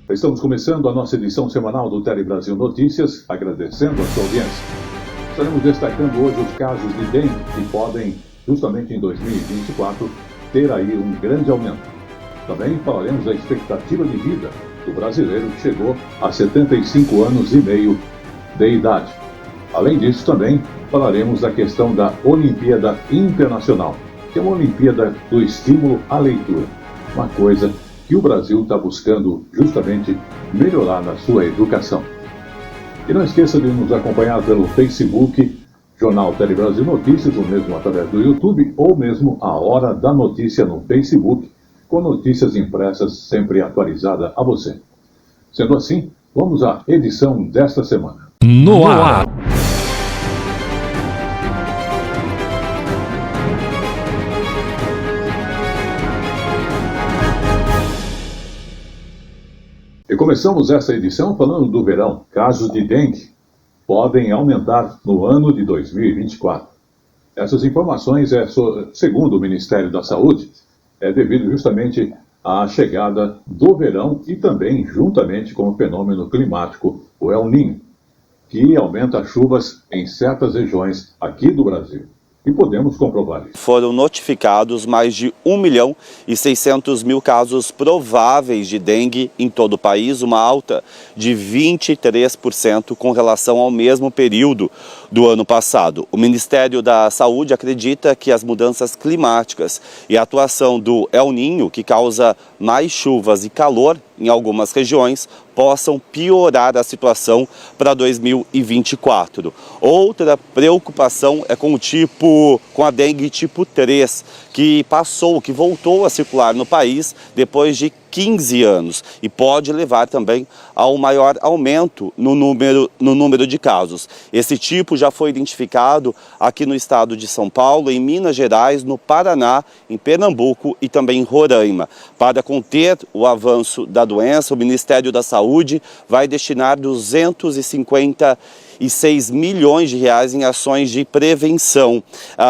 Estamos começando a nossa edição semanal do Tele Brasil Notícias, agradecendo a sua audiência. Estaremos destacando hoje os casos de dengue que podem, justamente em 2024, ter aí um grande aumento. Também falaremos da expectativa de vida do brasileiro que chegou a 75 anos e meio de idade. Além disso, também falaremos da questão da Olimpíada Internacional, que é uma Olimpíada do estímulo à leitura, uma coisa que o Brasil está buscando justamente melhorar na sua educação. E não esqueça de nos acompanhar pelo Facebook, Jornal Tele Brasil Notícias, ou mesmo através do YouTube, ou mesmo a Hora da Notícia no Facebook, com notícias impressas sempre atualizadas a você. Sendo assim, vamos à edição desta semana. No ar! E começamos essa edição falando do verão. Casos de dengue podem aumentar no ano de 2024. Essas informações, segundo o Ministério da Saúde, é devido justamente à chegada do verão e também juntamente com o fenômeno climático, o El Niño, que aumenta as chuvas em certas regiões aqui do Brasil. E podemos comprovar isso. Foram notificados mais de 1.600.000 casos prováveis de dengue em todo o país, uma alta de 23% com relação ao mesmo período do ano passado. O Ministério da Saúde acredita que as mudanças climáticas e a atuação do El Niño, que causa mais chuvas e calor em algumas regiões, possam piorar a situação para 2024. Outra preocupação é com a dengue tipo 3, que voltou a circular no país depois de 15 anos e pode levar também a um maior aumento no número de casos. Esse tipo já foi identificado aqui no estado de São Paulo, em Minas Gerais, no Paraná, em Pernambuco e também em Roraima. Para conter o avanço da doença, o Ministério da Saúde vai destinar 256 milhões de reais em ações de prevenção.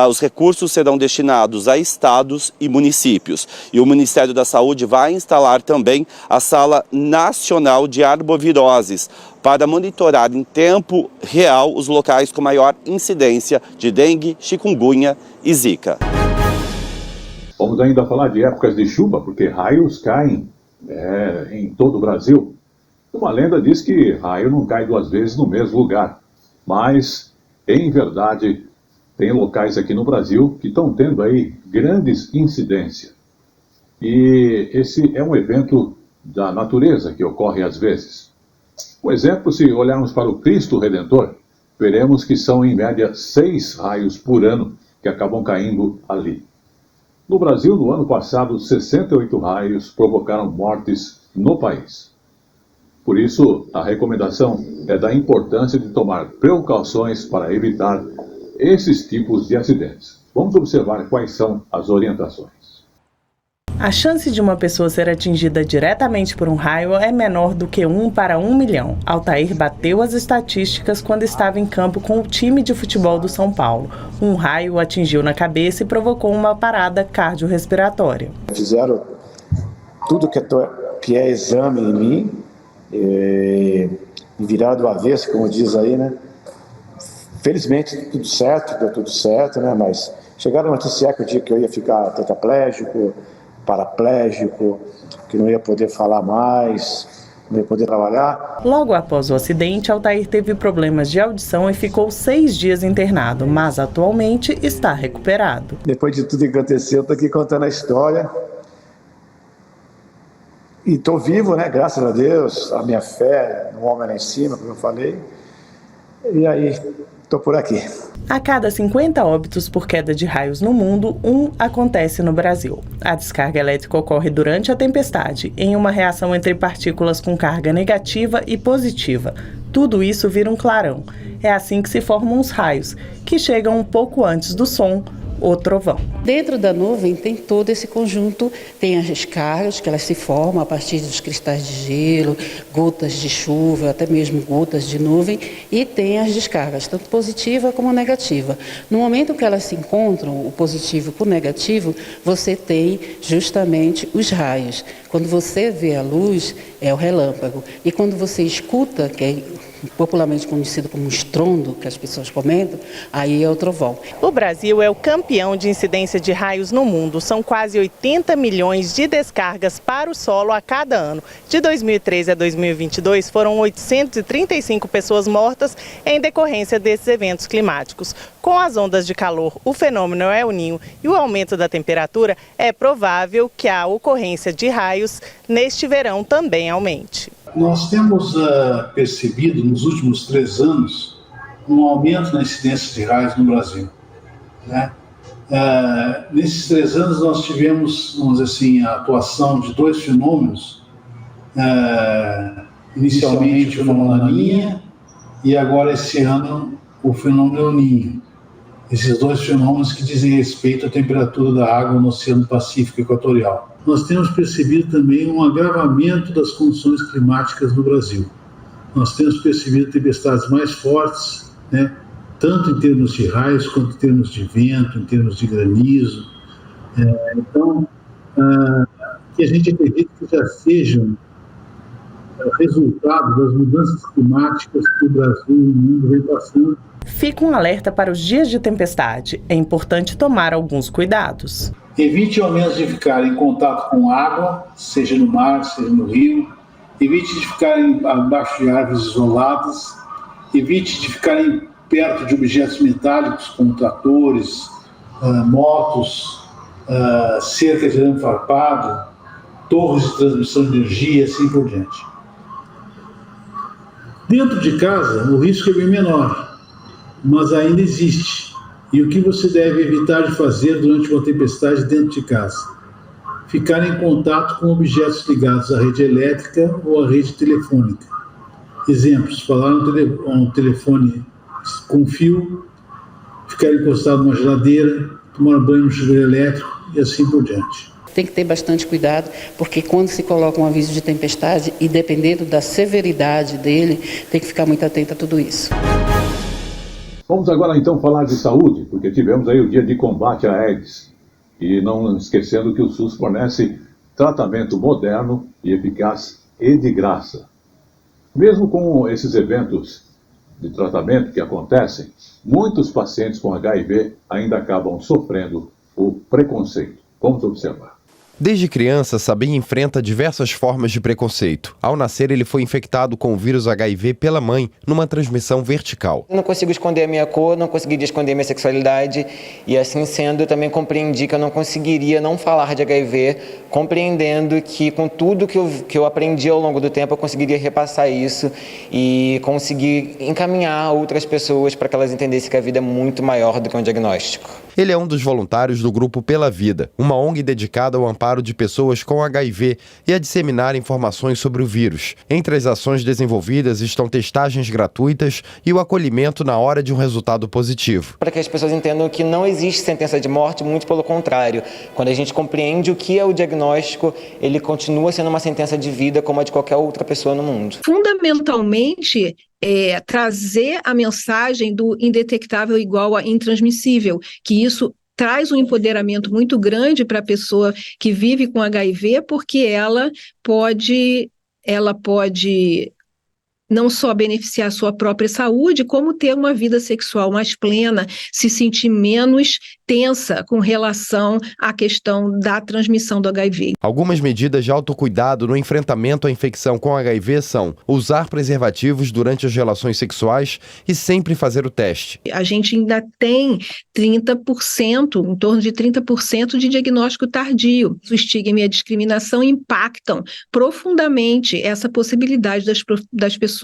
Os recursos serão destinados a estados e municípios. E o Ministério da Saúde vai instalar também a Sala Nacional de Arboviroses para monitorar em tempo real os locais com maior incidência de dengue, chikungunya e zika. Vamos ainda falar de épocas de chuva, porque raios caem em todo o Brasil. Uma lenda diz que raio não cai duas vezes no mesmo lugar, mas, em verdade, tem locais aqui no Brasil que estão tendo aí grandes incidências. E esse é um evento da natureza que ocorre às vezes. Por exemplo, se olharmos para o Cristo Redentor, veremos que são em média 6 raios por ano que acabam caindo ali. No Brasil, no ano passado, 68 raios provocaram mortes no país. Por isso, a recomendação é da importância de tomar precauções para evitar esses tipos de acidentes. Vamos observar quais são as orientações. A chance de uma pessoa ser atingida diretamente por um raio é menor do que 1 para 1 milhão. Altair bateu as estatísticas quando estava em campo com o time de futebol do São Paulo. Um raio o atingiu na cabeça e provocou uma parada cardiorrespiratória. Fizeram tudo que é exame em mim, e viraram do avesso, como diz aí, né? Felizmente deu tudo certo, né? Mas chegaram a noticiar que o dia que eu ia ficar tetraplégico, paraplégico, que não ia poder falar mais, não ia poder trabalhar. Logo após o acidente, Altair teve problemas de audição e ficou 6 dias internado, mas atualmente está recuperado. Depois de tudo que aconteceu, estou aqui contando a história. E estou vivo, né? Graças a Deus, a minha fé no homem lá em cima, como eu falei. E aí, estou por aqui. A cada 50 óbitos por queda de raios no mundo, 1 acontece no Brasil. A descarga elétrica ocorre durante a tempestade, em uma reação entre partículas com carga negativa e positiva. Tudo isso vira um clarão. É assim que se formam os raios, que chegam um pouco antes do som, o trovão. Dentro da nuvem tem todo esse conjunto, tem as descargas, que elas se formam a partir dos cristais de gelo, gotas de chuva, até mesmo gotas de nuvem, e tem as descargas, tanto positiva como negativa. No momento que elas se encontram, o positivo com o negativo, você tem justamente os raios. Quando você vê a luz, é o relâmpago. E quando você escuta, que é popularmente conhecido como estrondo, que as pessoas comentam, aí é o trovão. O Brasil é o campeão de incidência de raios no mundo. São quase 80 milhões de descargas para o solo a cada ano. De 2013 a 2022, foram 835 pessoas mortas em decorrência desses eventos climáticos. Com as ondas de calor, o fenômeno El Niño e o aumento da temperatura, é provável que a ocorrência de raios neste verão também aumente. Nós temos percebido nos últimos 3 anos um aumento na incidência de raios no Brasil, né? Nesses 3 anos nós tivemos, vamos dizer assim, a atuação de 2 fenômenos, inicialmente o fenômeno Laninha e agora esse ano o fenômeno El Niño. Esses 2 fenômenos que dizem respeito à temperatura da água no Oceano Pacífico Equatorial. Nós temos percebido também um agravamento das condições climáticas no Brasil. Nós temos percebido tempestades mais fortes, né, tanto em termos de raios, quanto em termos de vento, em termos de granizo. Então, que a gente acredita que já sejam resultado das mudanças climáticas que o Brasil e o mundo vem passando. Fica um alerta para os dias de tempestade. É importante tomar alguns cuidados. Evite ao menos de ficar em contato com água, seja no mar, seja no rio. Evite de ficar abaixo de árvores isoladas. Evite de ficar perto de objetos metálicos, como tratores, motos, cerca de arame farpado, torres de transmissão de energia, assim por diante. Dentro de casa, o risco é bem menor, mas ainda existe. E o que você deve evitar de fazer durante uma tempestade dentro de casa? Ficar em contato com objetos ligados à rede elétrica ou à rede telefônica. Exemplos: falar no telefone com fio, ficar encostado numa geladeira, tomar banho no chuveiro elétrico e assim por diante. Tem que ter bastante cuidado, porque quando se coloca um aviso de tempestade, e dependendo da severidade dele, tem que ficar muito atento a tudo isso. Vamos agora então falar de saúde, porque tivemos aí o dia de combate à AIDS. E não esquecendo que o SUS fornece tratamento moderno e eficaz e de graça. Mesmo com esses eventos de tratamento que acontecem, muitos pacientes com HIV ainda acabam sofrendo o preconceito. Vamos observar. Desde criança, Sabin enfrenta diversas formas de preconceito. Ao nascer, ele foi infectado com o vírus HIV pela mãe, numa transmissão vertical. Eu não consigo esconder a minha cor, não conseguiria esconder a minha sexualidade, e assim sendo, eu também compreendi que eu não conseguiria não falar de HIV, compreendendo que com tudo que eu aprendi ao longo do tempo, eu conseguiria repassar isso e conseguir encaminhar outras pessoas para que elas entendessem que a vida é muito maior do que um diagnóstico. Ele é um dos voluntários do Grupo Pela Vida, uma ONG dedicada ao amparo de pessoas com HIV e a disseminar informações sobre o vírus. Entre as ações desenvolvidas estão testagens gratuitas e o acolhimento na hora de um resultado positivo. Para que as pessoas entendam que não existe sentença de morte, muito pelo contrário. Quando a gente compreende o que é o diagnóstico, ele continua sendo uma sentença de vida como a de qualquer outra pessoa no mundo. Fundamentalmente, trazer a mensagem do indetectável igual a intransmissível, que isso traz um empoderamento muito grande para a pessoa que vive com HIV, porque ela pode não só beneficiar a sua própria saúde, como ter uma vida sexual mais plena, se sentir menos tensa com relação à questão da transmissão do HIV. Algumas medidas de autocuidado no enfrentamento à infecção com HIV são usar preservativos durante as relações sexuais e sempre fazer o teste. A gente ainda tem 30%, em torno de 30% de diagnóstico tardio. O estigma e a discriminação impactam profundamente essa possibilidade das pessoas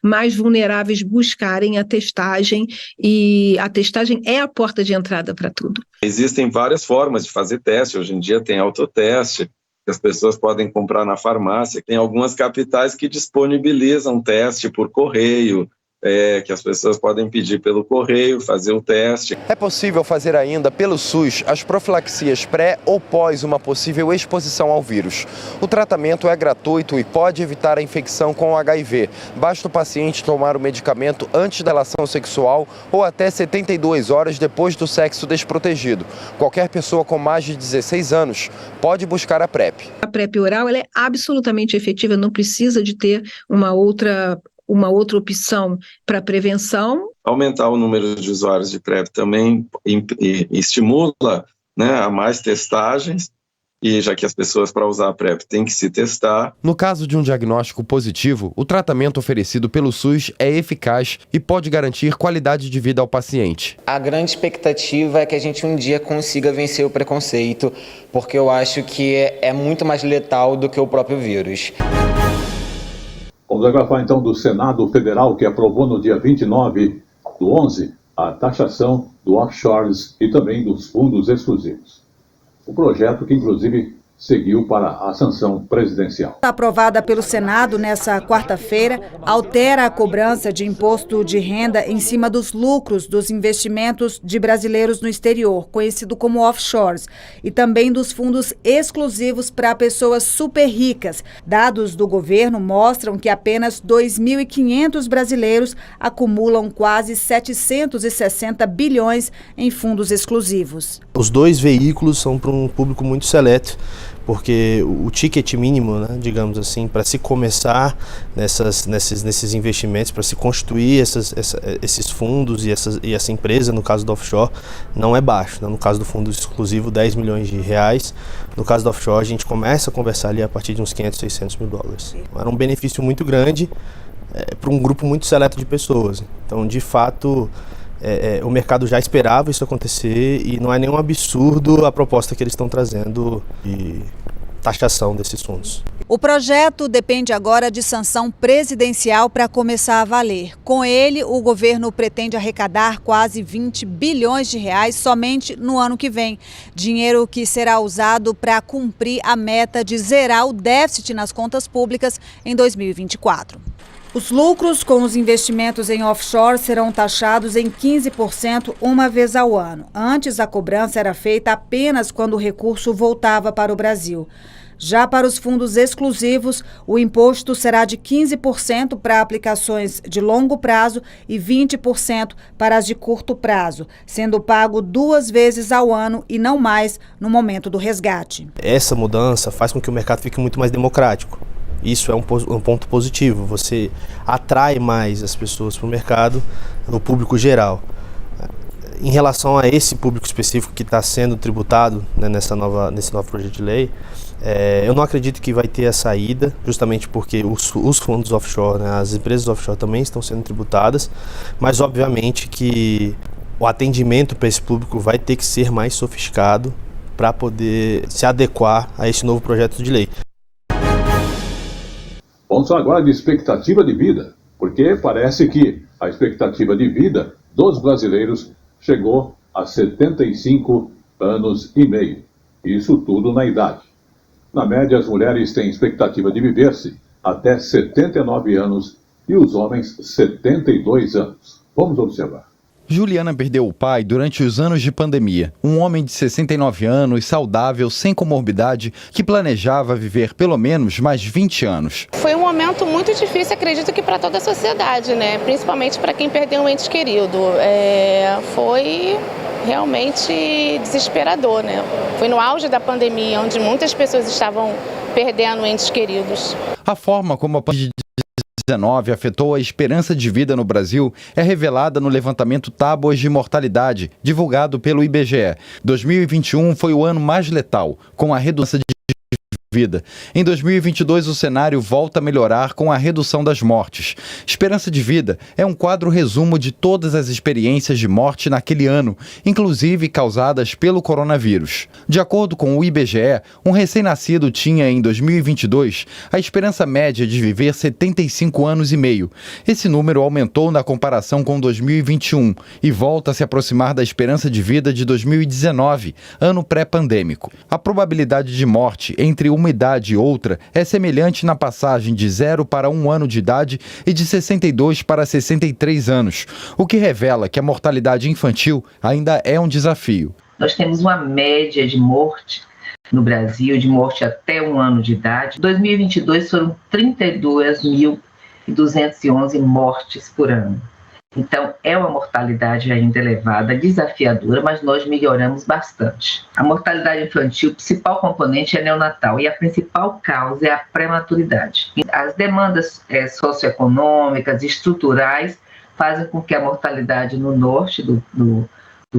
mais vulneráveis buscarem a testagem, e a testagem é a porta de entrada para tudo. Existem várias formas de fazer teste. Hoje em dia tem autoteste, que as pessoas podem comprar na farmácia. Tem algumas capitais que disponibilizam teste por correio, que as pessoas podem pedir pelo correio, fazer o teste. É possível fazer ainda pelo SUS as profilaxias pré ou pós uma possível exposição ao vírus. O tratamento é gratuito e pode evitar a infecção com o HIV. Basta o paciente tomar o medicamento antes da relação sexual ou até 72 horas depois do sexo desprotegido. Qualquer pessoa com mais de 16 anos pode buscar a PrEP. A PrEP oral ela é absolutamente efetiva, não precisa de ter uma outra opção para prevenção. Aumentar o número de usuários de PrEP também estimula, né, a mais testagens, e já que as pessoas para usar a PrEP têm que se testar. No caso de um diagnóstico positivo, o tratamento oferecido pelo SUS é eficaz e pode garantir qualidade de vida ao paciente. A grande expectativa é que a gente um dia consiga vencer o preconceito, porque eu acho que é muito mais letal do que o próprio vírus. Vamos agora falar então do Senado Federal, que aprovou no dia 29/11 a taxação do offshores e também dos fundos exclusivos. O projeto que inclusive seguiu para a sanção presidencial. Aprovada pelo Senado nessa quarta-feira, altera a cobrança de imposto de renda em cima dos lucros dos investimentos de brasileiros no exterior, conhecido como offshores, e também dos fundos exclusivos para pessoas super ricas. Dados do governo mostram que apenas 2.500 brasileiros acumulam quase 760 bilhões em fundos exclusivos. Os dois veículos são para um público muito seleto, porque o ticket mínimo, né, digamos assim, para se começar nesses investimentos, para se constituir esses fundos e essa empresa, no caso do offshore, não é baixo, né? No caso do fundo exclusivo, 10 milhões de reais. No caso do offshore, a gente começa a conversar ali a partir de uns 500, 600 mil dólares. Era um benefício muito grande para um grupo muito seleto de pessoas. Então, de fato, o mercado já esperava isso acontecer e não é nenhum absurdo a proposta que eles estão trazendo de taxação desses fundos. O projeto depende agora de sanção presidencial para começar a valer. Com ele, o governo pretende arrecadar quase 20 bilhões de reais somente no ano que vem. Dinheiro que será usado para cumprir a meta de zerar o déficit nas contas públicas em 2024. Os lucros com os investimentos em offshore serão taxados em 15% uma vez ao ano. Antes, a cobrança era feita apenas quando o recurso voltava para o Brasil. Já para os fundos exclusivos, o imposto será de 15% para aplicações de longo prazo e 20% para as de curto prazo, sendo pago 2 vezes ao ano e não mais no momento do resgate. Essa mudança faz com que o mercado fique muito mais democrático. Isso é um ponto positivo, você atrai mais as pessoas para o mercado, no público geral. Em relação a esse público específico que está sendo tributado, né, nesse novo projeto de lei, eu não acredito que vai ter a saída, justamente porque os fundos offshore, né, as empresas offshore também estão sendo tributadas, mas obviamente que o atendimento para esse público vai ter que ser mais sofisticado para poder se adequar a esse novo projeto de lei. Vamos falar agora de expectativa de vida, porque parece que a expectativa de vida dos brasileiros chegou a 75 anos e meio. Isso tudo na idade. Na média, as mulheres têm expectativa de viver-se até 79 anos e os homens 72 anos. Vamos observar. Juliana perdeu o pai durante os anos de pandemia. Um homem de 69 anos, saudável, sem comorbidade, que planejava viver pelo menos mais 20 anos. Foi um momento muito difícil, acredito que para toda a sociedade, né? Principalmente para quem perdeu um ente querido. Foi realmente desesperador, né? Foi no auge da pandemia, onde muitas pessoas estavam perdendo entes queridos. A forma como a pandemia afetou a esperança de vida no Brasil é revelada no levantamento Tábuas de Mortalidade, divulgado pelo IBGE. 2021 foi o ano mais letal, com a redução de vida. Em 2022, o cenário volta a melhorar com a redução das mortes. Esperança de vida é um quadro resumo de todas as experiências de morte naquele ano, inclusive causadas pelo coronavírus. De acordo com o IBGE, um recém-nascido tinha em 2022 a esperança média de viver 75 anos e meio. Esse número aumentou na comparação com 2021 e volta a se aproximar da esperança de vida de 2019, ano pré-pandêmico. A probabilidade de morte entre uma uma idade e outra é semelhante na passagem de 0 para 1 ano de idade e de 62 para 63 anos, o que revela que a mortalidade infantil ainda é um desafio. Nós temos uma média de morte no Brasil, de morte até 1 ano de idade. Em 2022 foram 32.211 mortes por ano. Então, é uma mortalidade ainda elevada, desafiadora, mas nós melhoramos bastante. A mortalidade infantil, o principal componente é neonatal e a principal causa é a prematuridade. As demandas socioeconômicas, estruturais, fazem com que a mortalidade no norte do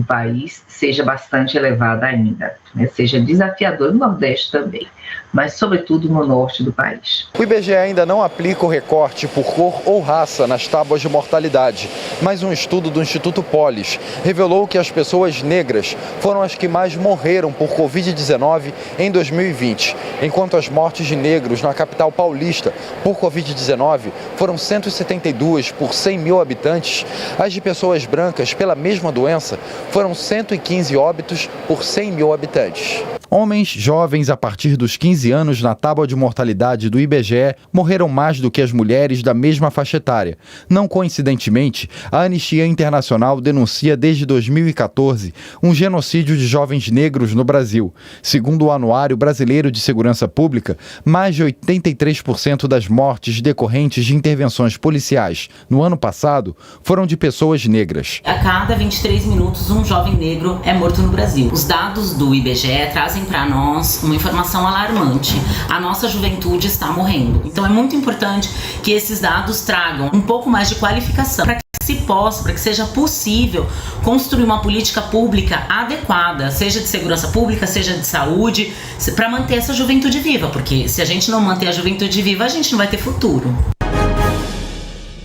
país seja bastante elevada ainda, né? Seja desafiador no Nordeste também, mas sobretudo no norte do país. O IBGE ainda não aplica o recorte por cor ou raça nas tábuas de mortalidade, mas um estudo do Instituto Polis revelou que as pessoas negras foram as que mais morreram por Covid-19 em 2020, enquanto as mortes de negros na capital paulista por Covid-19 foram 172 por 100 mil habitantes, as de pessoas brancas pela mesma doença foram 115 óbitos por 100 mil habitantes. Homens jovens a partir dos 15 anos na tábua de mortalidade do IBGE morreram mais do que as mulheres da mesma faixa etária. Não coincidentemente, a Anistia Internacional denuncia desde 2014 um genocídio de jovens negros no Brasil. Segundo o Anuário Brasileiro de Segurança Pública, mais de 83% das mortes decorrentes de intervenções policiais no ano passado foram de pessoas negras. A cada 23 minutos, um jovem negro é morto no Brasil. Os dados do IBGE trazem para nós uma informação alarmante. A nossa juventude está morrendo. Então é muito importante que esses dados tragam um pouco mais de qualificação para que se possa, para que seja possível construir uma política pública adequada, seja de segurança pública, seja de saúde, para manter essa juventude viva, porque se a gente não manter a juventude viva, a gente não vai ter futuro.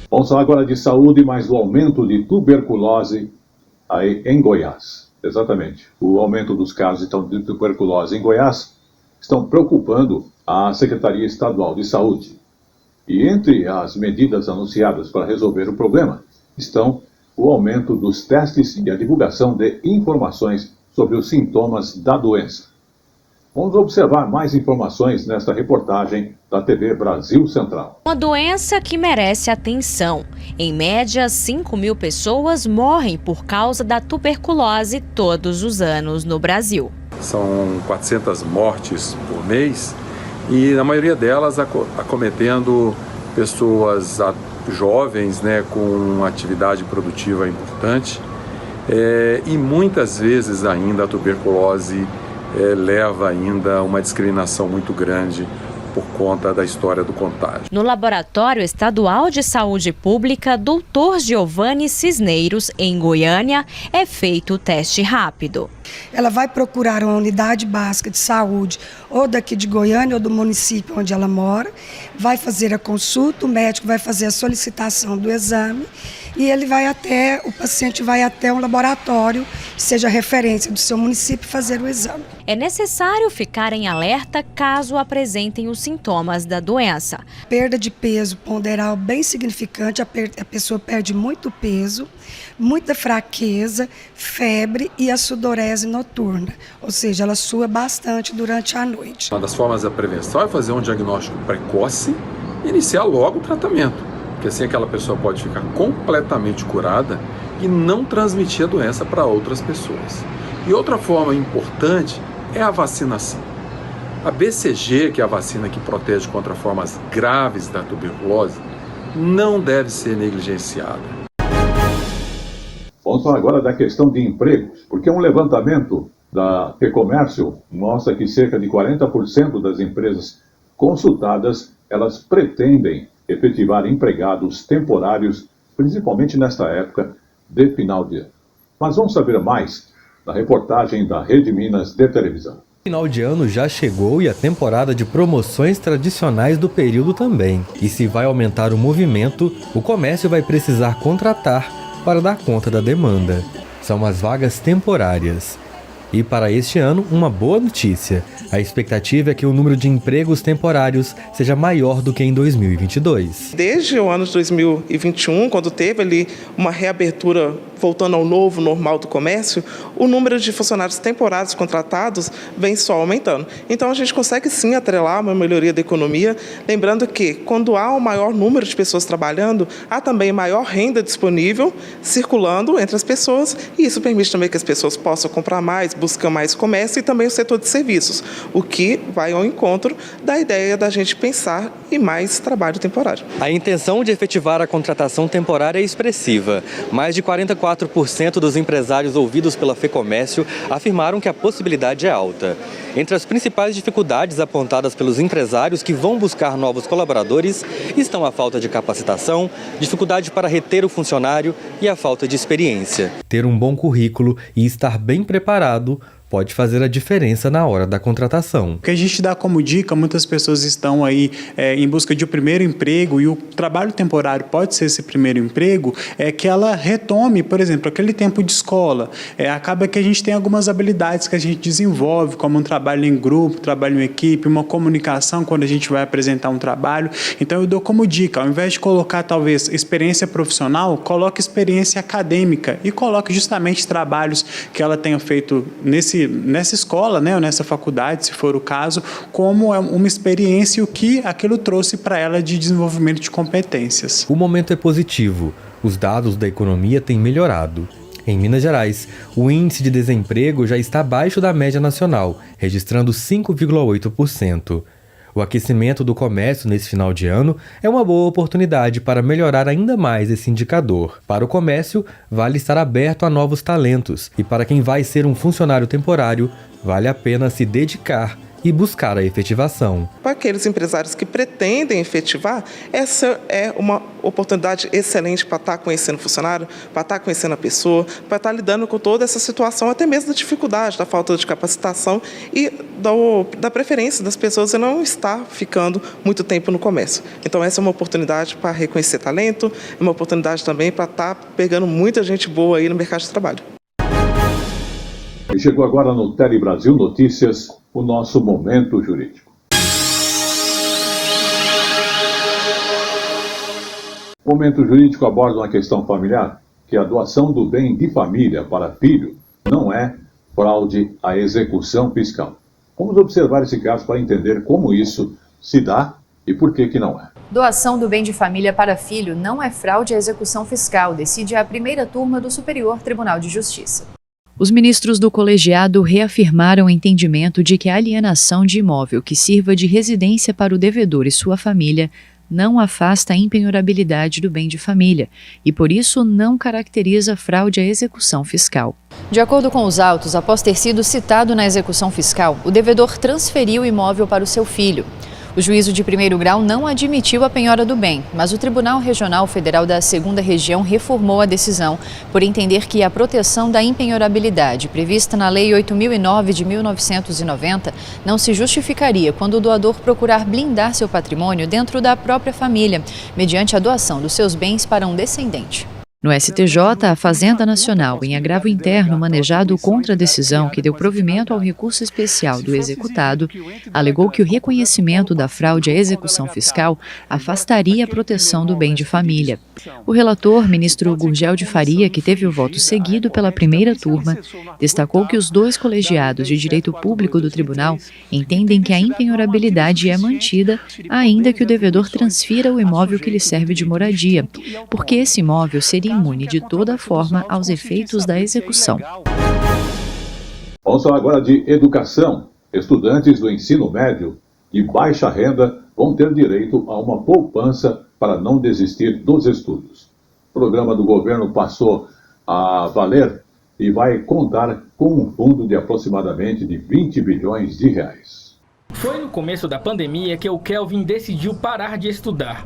Vamos falar agora de saúde, mas do aumento de tuberculose aí em Goiás. Exatamente. O aumento dos casos de tuberculose em Goiás estão preocupando a Secretaria Estadual de Saúde. E entre as medidas anunciadas para resolver o problema estão o aumento dos testes e a divulgação de informações sobre os sintomas da doença. Vamos observar mais informações nesta reportagem da TV Brasil Central. Uma doença que merece atenção. Em média, 5.000 pessoas morrem por causa da tuberculose todos os anos no Brasil. São 400 mortes por mês e na maioria delas acometendo pessoas jovens, né, com atividade produtiva importante e muitas vezes ainda a tuberculose leva ainda uma discriminação muito grande por conta da história do contágio. No Laboratório Estadual de Saúde Pública, Dr. Giovanni Cisneiros, em Goiânia, é feito o teste rápido. Ela vai procurar uma unidade básica de saúde, ou daqui de Goiânia ou do município onde ela mora, vai fazer a consulta, o médico vai fazer a solicitação do exame e o paciente vai até um laboratório, seja referência do seu município, fazer o exame. É necessário ficar em alerta caso apresentem os sintomas da doença. Perda de peso ponderal bem significante, a pessoa perde muito peso, muita fraqueza, febre e a sudorese noturna, ou seja, ela sua bastante durante a noite. Uma das formas da prevenção é fazer um diagnóstico precoce e iniciar logo o tratamento, porque assim aquela pessoa pode ficar completamente curada e não transmitir a doença para outras pessoas. E outra forma importante é a vacinação. A BCG, que é a vacina que protege contra formas graves da tuberculose, não deve ser negligenciada. Vamos falar agora da questão de empregos, porque um levantamento da FEComércio mostra que cerca de 40% das empresas consultadas, elas pretendem efetivar empregados temporários, principalmente nesta época de final de ano. Mas vamos saber mais na reportagem da Rede Minas de televisão. Final de ano já chegou e a temporada de promoções tradicionais do período também. E se vai aumentar o movimento, o comércio vai precisar contratar para dar conta da demanda. São as vagas temporárias. E para este ano, uma boa notícia. A expectativa é que o número de empregos temporários seja maior do que em 2022. Desde o ano de 2021, quando teve ali uma reabertura voltando ao novo normal do comércio, o número de funcionários temporários contratados vem só aumentando. Então, a gente consegue sim atrelar uma melhoria da economia, lembrando que quando há um maior número de pessoas trabalhando, há também maior renda disponível circulando entre as pessoas, e isso permite também que as pessoas possam comprar mais, buscar mais comércio e também o setor de serviços, o que vai ao encontro da ideia da gente pensar em mais trabalho temporário. A intenção de efetivar a contratação temporária é expressiva. Mais de 44% dos empresários ouvidos pela FEComércio afirmaram que a possibilidade é alta. Entre as principais dificuldades apontadas pelos empresários que vão buscar novos colaboradores estão a falta de capacitação, dificuldade para reter o funcionário e a falta de experiência. Ter um bom currículo e estar bem preparado pode fazer a diferença na hora da contratação. O que a gente dá como dica, muitas pessoas estão aí em busca de um primeiro emprego, e o trabalho temporário pode ser esse primeiro emprego, é que ela retome, por exemplo, aquele tempo de escola. Acaba que a gente tem algumas habilidades que a gente desenvolve, como um trabalho em grupo, trabalho em equipe, uma comunicação quando a gente vai apresentar um trabalho. Então eu dou como dica, ao invés de colocar talvez experiência profissional, coloque experiência acadêmica e coloque justamente trabalhos que ela tenha feito nessa escola, né, ou nessa faculdade, se for o caso, como uma experiência e o que aquilo trouxe para ela de desenvolvimento de competências. O momento é positivo. Os dados da economia têm melhorado. Em Minas Gerais, o índice de desemprego já está abaixo da média nacional, registrando 5,8%. O aquecimento do comércio nesse final de ano é uma boa oportunidade para melhorar ainda mais esse indicador. Para o comércio, vale estar aberto a novos talentos, e para quem vai ser um funcionário temporário, vale a pena se dedicar e buscar a efetivação. Para aqueles empresários que pretendem efetivar, essa é uma oportunidade excelente para estar conhecendo o funcionário, para estar conhecendo a pessoa, para estar lidando com toda essa situação, até mesmo da dificuldade, da falta de capacitação e da preferência das pessoas em não estar ficando muito tempo no comércio. Então essa é uma oportunidade para reconhecer talento, é uma oportunidade também para estar pegando muita gente boa aí no mercado de trabalho. E chegou agora no Tele Brasil Notícias, o nosso Momento Jurídico. O Momento Jurídico aborda uma questão familiar, que a doação do bem de família para filho não é fraude à execução fiscal. Vamos observar esse caso para entender como isso se dá e por que não é. Doação do bem de família para filho não é fraude à execução fiscal, decide a primeira turma do Superior Tribunal de Justiça. Os ministros do colegiado reafirmaram o entendimento de que a alienação de imóvel que sirva de residência para o devedor e sua família não afasta a impenhorabilidade do bem de família e, por isso, não caracteriza fraude à execução fiscal. De acordo com os autos, após ter sido citado na execução fiscal, o devedor transferiu o imóvel para o seu filho. O juízo de primeiro grau não admitiu a penhora do bem, mas o Tribunal Regional Federal da 2ª Região reformou a decisão por entender que a proteção da impenhorabilidade prevista na Lei 8.009 de 1990 não se justificaria quando o doador procurar blindar seu patrimônio dentro da própria família, mediante a doação dos seus bens para um descendente. No STJ, a Fazenda Nacional, em agravo interno manejado contra a decisão que deu provimento ao recurso especial do executado, alegou que o reconhecimento da fraude à execução fiscal afastaria a proteção do bem de família. O relator, ministro Gurgel de Faria, que teve o voto seguido pela primeira turma, destacou que os dois colegiados de direito público do tribunal entendem que a impenhorabilidade é mantida, ainda que o devedor transfira o imóvel que lhe serve de moradia, porque esse imóvel seria imune de toda forma aos efeitos da execução. Vamos falar agora de educação. Estudantes do ensino médio de baixa renda vão ter direito a uma poupança para não desistir dos estudos. O programa do governo passou a valer e vai contar com um fundo de aproximadamente de 20 bilhões de reais. Foi no começo da pandemia que o Kelvin decidiu parar de estudar.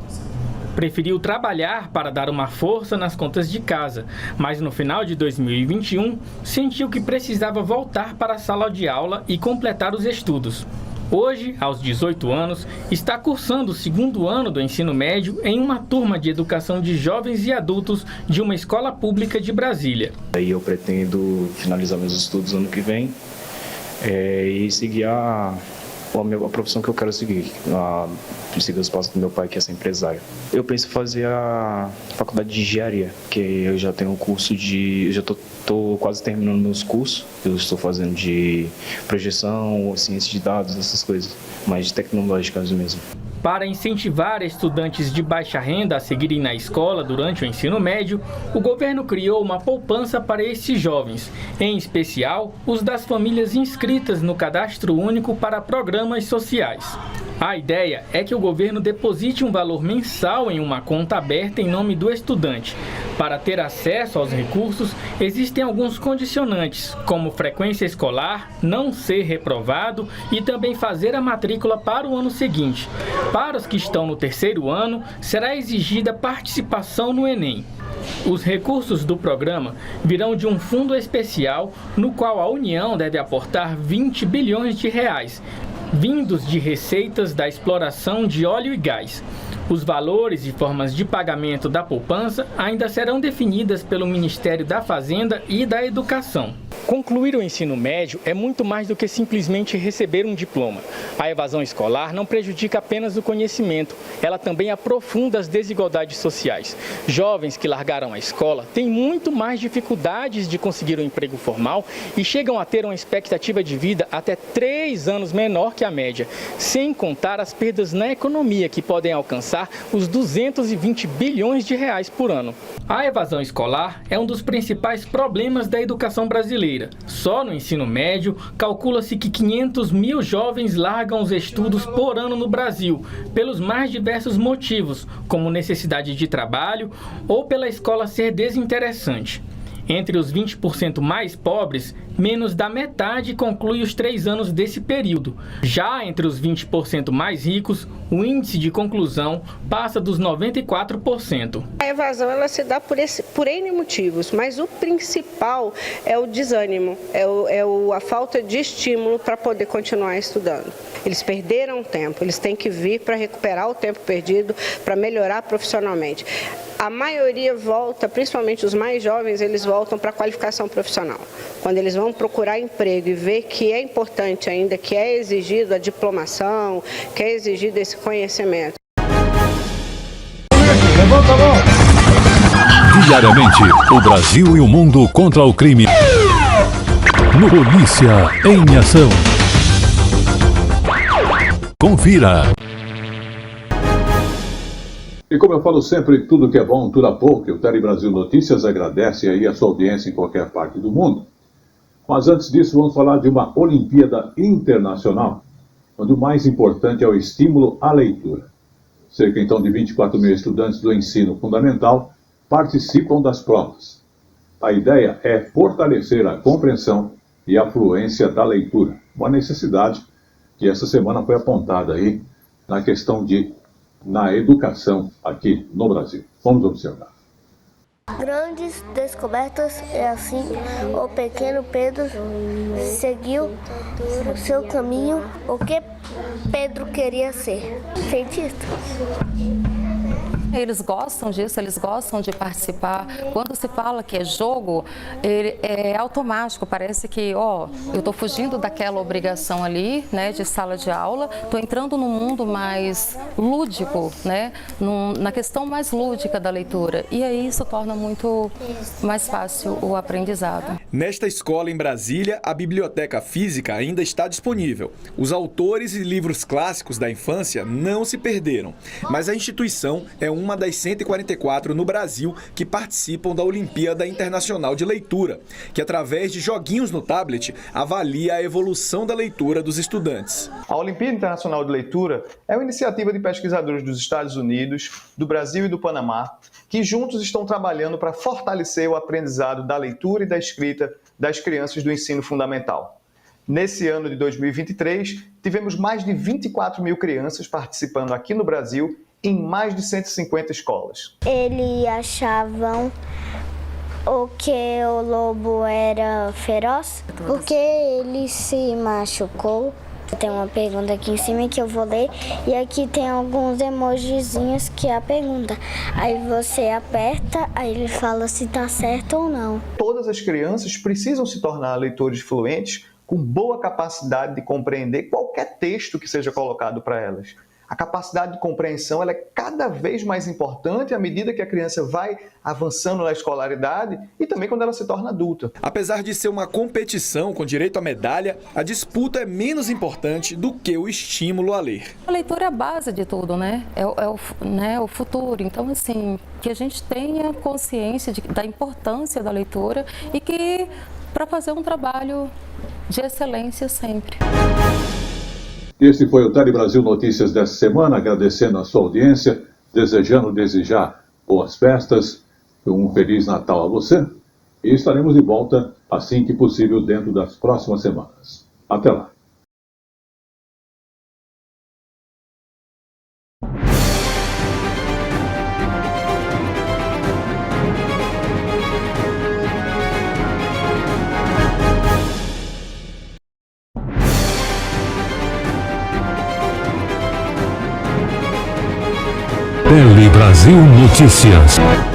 Preferiu trabalhar para dar uma força nas contas de casa, mas no final de 2021 sentiu que precisava voltar para a sala de aula e completar os estudos. Hoje, aos 18 anos, está cursando o 2º ano do ensino médio em uma turma de educação de jovens e adultos de uma escola pública de Brasília. Aí eu pretendo finalizar meus estudos ano que vem e seguir a a profissão que eu quero seguir, seguir os passos do meu pai, que é ser empresário. Eu penso em fazer a faculdade de engenharia, que eu já tenho um curso eu já estou quase terminando meus cursos. Eu estou fazendo de projeção, ciência de dados, essas coisas, mais tecnológicas mesmo. Para incentivar estudantes de baixa renda a seguirem na escola durante o ensino médio, o governo criou uma poupança para esses jovens, em especial os das famílias inscritas no Cadastro Único para Programas Sociais. A ideia é que o governo deposite um valor mensal em uma conta aberta em nome do estudante. Para ter acesso aos recursos, existem alguns condicionantes, como frequência escolar, não ser reprovado e também fazer a matrícula para o ano seguinte. Para os que estão no terceiro ano, será exigida participação no Enem. Os recursos do programa virão de um fundo especial, no qual a União deve aportar 20 bilhões de reais, vindos de receitas da exploração de óleo e gás. Os valores e formas de pagamento da poupança ainda serão definidas pelo Ministério da Fazenda e da Educação. Concluir o ensino médio é muito mais do que simplesmente receber um diploma. A evasão escolar não prejudica apenas o conhecimento, ela também aprofunda as desigualdades sociais. Jovens que largaram a escola têm muito mais dificuldades de conseguir um emprego formal e chegam a ter uma expectativa de vida até 3 anos menor que a média, sem contar as perdas na economia que podem alcançar os 220 bilhões de reais por ano. A evasão escolar é um dos principais problemas da educação brasileira. Só no ensino médio, calcula-se que 500 mil jovens largam os estudos por ano no Brasil, pelos mais diversos motivos, como necessidade de trabalho ou pela escola ser desinteressante. Entre os 20% mais pobres, menos da metade conclui os 3 anos desse período. Já entre os 20% mais ricos, o índice de conclusão passa dos 94%. A evasão ela se dá por N motivos, mas o principal é o desânimo, a falta de estímulo para poder continuar estudando. Eles perderam tempo, eles têm que vir para recuperar o tempo perdido, para melhorar profissionalmente. A maioria volta, principalmente os mais jovens, eles voltam para a qualificação profissional. Quando eles vão procurar emprego e ver que é importante ainda, que é exigido a diplomação, que é exigido esse conhecimento. Diariamente, o Brasil e o mundo contra o crime. No Polícia em Ação. Confira. E como eu falo sempre, tudo que é bom dura pouco. O Tele Brasil Notícias agradece aí a sua audiência em qualquer parte do mundo. Mas antes disso, vamos falar de uma Olimpíada Internacional, onde o mais importante é o estímulo à leitura. Cerca então de 24 mil estudantes do ensino fundamental participam das provas. A ideia é fortalecer a compreensão e a fluência da leitura, uma necessidade que essa semana foi apontada aí na questão na educação aqui no Brasil. Vamos observar. Grandes descobertas é assim, o pequeno Pedro seguiu o seu caminho. O que Pedro queria ser? Cientista. Eles gostam disso, eles gostam de participar. Quando se fala que é jogo, é automático, parece que, eu estou fugindo daquela obrigação ali, né, de sala de aula, estou entrando num mundo mais lúdico, né, na questão mais lúdica da leitura. E aí isso torna muito mais fácil o aprendizado. Nesta escola em Brasília, a biblioteca física ainda está disponível. Os autores e livros clássicos da infância não se perderam, mas a instituição é uma das 144 no Brasil que participam da Olimpíada Internacional de Leitura, que através de joguinhos no tablet avalia a evolução da leitura dos estudantes. A Olimpíada Internacional de Leitura é uma iniciativa de pesquisadores dos Estados Unidos, do Brasil e do Panamá, que juntos estão trabalhando para fortalecer o aprendizado da leitura e da escrita das crianças do ensino fundamental. Nesse ano de 2023, tivemos mais de 24 mil crianças participando aqui no Brasil em mais de 150 escolas. Eles achavam que o lobo era feroz porque ele se machucou. Tem uma pergunta aqui em cima que eu vou ler e aqui tem alguns emojizinhos que é a pergunta. Aí você aperta, aí ele fala se tá certo ou não. Todas as crianças precisam se tornar leitores fluentes com boa capacidade de compreender qualquer texto que seja colocado para elas. A capacidade de compreensão ela é cada vez mais importante à medida que a criança vai avançando na escolaridade e também quando ela se torna adulta. Apesar de ser uma competição com direito à medalha, a disputa é menos importante do que o estímulo a ler. A leitura é a base de tudo, né? É o futuro. Então, assim, que a gente tenha consciência da importância da leitura e que para fazer um trabalho de excelência sempre. Esse foi o Tele Brasil Notícias dessa semana, agradecendo a sua audiência, desejando desejar boas festas, um Feliz Natal a você, e estaremos de volta assim que possível dentro das próximas semanas. Até lá. Tele Brasil Notícias.